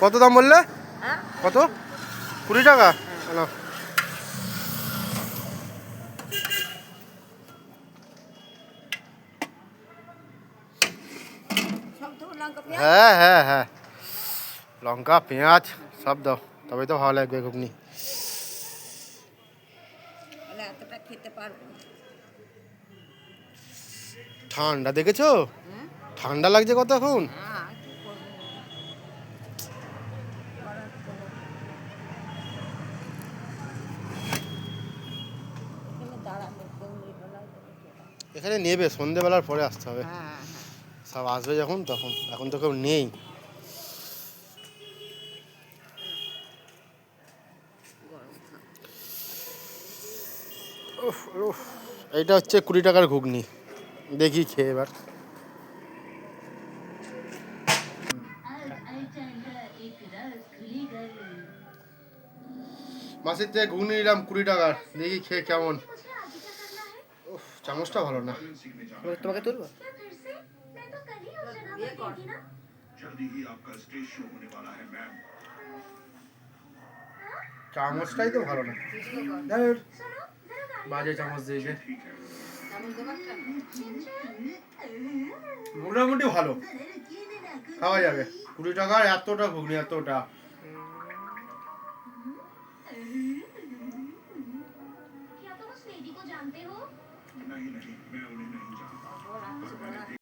কত দাম বললে? কত? 20 টাকা? না হ্যাঁ হ্যাঁ হ্যাঁ, লঙ্কা পেঁয়াজ সব দাও, তবেই তো ভালো লাগবে ঘুগনি। ঠান্ডা দেখেছো? ঠান্ডা লাগছে কত এখন। এখানে নেবে, সন্ধেবেলার পরে আসতে হবে, সব আসবে যখন তখন, এখন তো কেউ নেই। এইটা হচ্ছে 20 টাকার ঘুগনি, দেখি খেয়ে এবার। মাসির থেকে ঘুগনি নিলাম 20 টাকার, দেখি খেয়ে কেমন। চামচটা ভালো না। তোমাকে তুলবো? চামচটাই তো ভালো না, বাজে চামচ দিয়েছে। মোটামুটি ভালো, খাওয়া যাবে। 20 টাকার এতটা ঘুগনি, এতটা